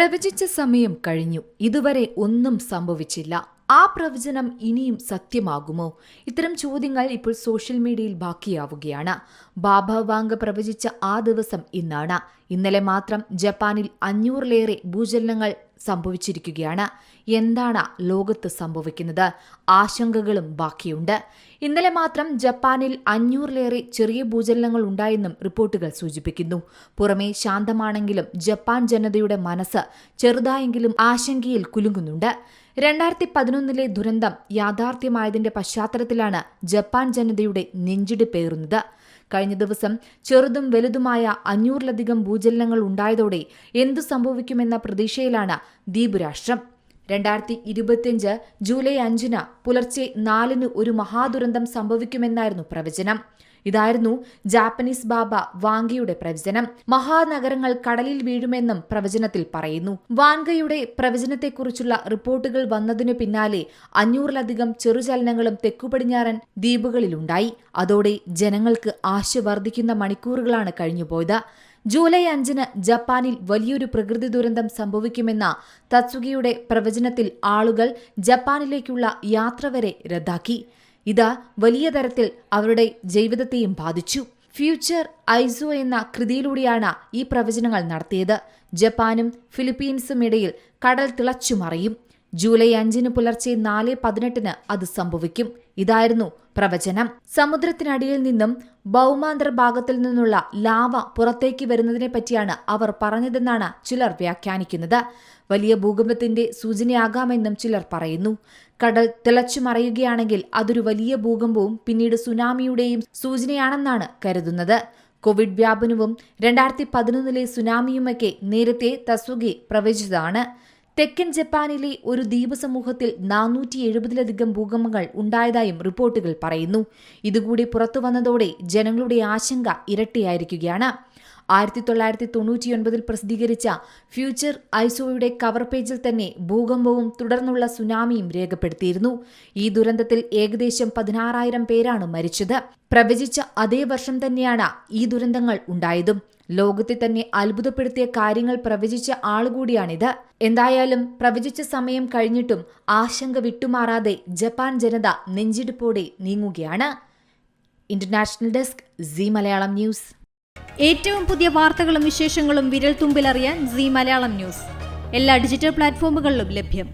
പ്രവചിച്ച സമയം കഴിഞ്ഞു. ഇതുവരെ ഒന്നും സംഭവിച്ചില്ല. ആ പ്രവചനം ഇനിയും സത്യമാകുമോ? ഇത്തരം ചോദ്യങ്ങൾ ഇപ്പോൾ സോഷ്യൽ മീഡിയയിൽ ബാക്കിയാവുകയാണ്. ബാബ വാങ്ക പ്രവചിച്ച ആ ദിവസം ഇന്നാണ്. ഇന്നലെ മാത്രം ജപ്പാനിൽ 500-ലേറെ ഭൂചലനങ്ങൾ സംഭവിച്ചിരിക്കുകയാണ്. എന്താണ് ലോകത്ത് സംഭവിക്കുന്നത്? ആശങ്കകളും ബാക്കിയുണ്ട്. ഇന്നലെ മാത്രം ജപ്പാനിൽ 500-ലേറെ ചെറിയ ഭൂചലനങ്ങൾ ഉണ്ടായെന്നും റിപ്പോർട്ടുകൾ സൂചിപ്പിക്കുന്നു. പുറമേ ശാന്തമാണെങ്കിലും ജപ്പാൻ ജനതയുടെ മനസ്സ് ചെറുതായെങ്കിലും ആശങ്കയിൽ കുലുങ്ങുന്നുണ്ട്. 2011-ലെ ദുരന്തം യാഥാർത്ഥ്യമായതിന്റെ പശ്ചാത്തലത്തിലാണ് ജപ്പാൻ ജനതയുടെ നെഞ്ചിടിപ്പേറുന്നത്. കഴിഞ്ഞ ദിവസം ചെറുതും വലുതുമായ 500-ലധികം ഭൂചലനങ്ങൾ ഉണ്ടായതോടെ എന്തു സംഭവിക്കുമെന്ന പ്രതീക്ഷയിലാണ് ദ്വീപ് രാഷ്ട്രം. 2025 ജൂലൈ 5 പുലർച്ചെ 4 ഒരു മഹാദുരന്തം സംഭവിക്കുമെന്നായിരുന്നു പ്രവചനം. ഇതായിരുന്നു ജാപ്പനീസ് ബാബ വാങ്കയുടെ പ്രവചനം. മഹാനഗരങ്ങൾ കടലിൽ വീഴുമെന്നും പ്രവചനത്തിൽ പറയുന്നു. വാങ്കയുടെ പ്രവചനത്തെക്കുറിച്ചുള്ള റിപ്പോർട്ടുകൾ വന്നതിനു പിന്നാലെ 500-ലധികം ചെറുചലനങ്ങളും തെക്കുപടിഞ്ഞാറൻ ദ്വീപുകളിലുണ്ടായി. അതോടെ ജനങ്ങൾക്ക് ആശ വർദ്ധിക്കുന്ന മണിക്കൂറുകളാണ് കഴിഞ്ഞുപോയത്. ജൂലൈ 5 ജപ്പാനിൽ വലിയൊരു പ്രകൃതി ദുരന്തം സംഭവിക്കുമെന്ന തത്സുഗിയുടെ പ്രവചനത്തിൽ ആളുകൾ ജപ്പാനിലേക്കുള്ള യാത്ര വരെ റദ്ദാക്കി. ഇത് വലിയ തരത്തിൽ അവരുടെ ജീവിതത്തെയും ബാധിച്ചു. ഫ്യൂച്ചർ ഐസോ എന്ന കൃതിയിലൂടെയാണ് ഈ പ്രവചനങ്ങൾ നടത്തിയത്. ജപ്പാനും ഫിലിപ്പീൻസും ഇടയിൽ കടൽ തിളച്ചുമറിയും. ജൂലൈ 5 പുലർച്ചെ 4:18 അത് സംഭവിക്കും. ഇതായിരുന്നു പ്രവചനം. സമുദ്രത്തിനടിയിൽ നിന്നും ഭൗമാന്തര ഭാഗത്തിൽ നിന്നുള്ള ലാവ പുറത്തേക്ക് വരുന്നതിനെ പറ്റിയാണ് അവർ പറഞ്ഞതെന്നാണ് ചിലർ വ്യാഖ്യാനിക്കുന്നത്. വലിയ ഭൂകമ്പത്തിന്റെ സൂചനയാകാമെന്നും ചിലർ പറയുന്നു. കടൽ തിളച്ചുമറിയുകയാണെങ്കിൽ അതൊരു വലിയ ഭൂകമ്പവും പിന്നീട് സുനാമിയുടെയും സൂചനയാണെന്നാണ് കരുതുന്നത്. കോവിഡ് വ്യാപനവും 2011-ലെ സുനാമിയുമൊക്കെ നേരത്തെ തസുഗി പ്രവചിച്ചതാണ്. തെക്കൻ ജപ്പാനിലെ ഒരു ദ്വീപ് സമൂഹത്തിൽ 470-ലധികം ഭൂകമ്പങ്ങൾ ഉണ്ടായതായും റിപ്പോർട്ടുകൾ പറയുന്നു. ഇതുകൂടി പുറത്തുവന്നതോടെ ജനങ്ങളുടെ ആശങ്ക ഇരട്ടിയായിരിക്കുകയാണ്. 1999 പ്രസിദ്ധീകരിച്ച ഫ്യൂച്ചർ ഐസോയുടെ കവർ പേജിൽ തന്നെ ഭൂകമ്പവും തുടർന്നുള്ള സുനാമിയും രേഖപ്പെടുത്തിയിരുന്നു. ഈ ദുരന്തത്തിൽ ഏകദേശം 16,000 പേരാണ് മരിച്ചത്. പ്രവചിച്ച അതേ വർഷം തന്നെയാണ് ഈ ദുരന്തങ്ങൾ ഉണ്ടായതും. ലോകത്തെ തന്നെ അത്ഭുതപ്പെടുത്തിയ കാര്യങ്ങൾ പ്രവചിച്ച ആളുകൂടിയാണിത്. എന്തായാലും പ്രവചിച്ച സമയം കഴിഞ്ഞിട്ടും ആശങ്ക വിട്ടുമാറാതെ ജപ്പാൻ ജനത നെഞ്ചിടിപ്പോടെ നീങ്ങുകയാണ്. International desk Zee Malayalam news. ഏറ്റവും പുതിയ വാർത്തകളും വിശേഷങ്ങളും വിരൽ തുമ്പിലറിയാൻ സീ മലയാളം ന്യൂസ് എല്ലാ ഡിജിറ്റൽ പ്ലാറ്റ്ഫോമുകളിലും ലഭ്യം.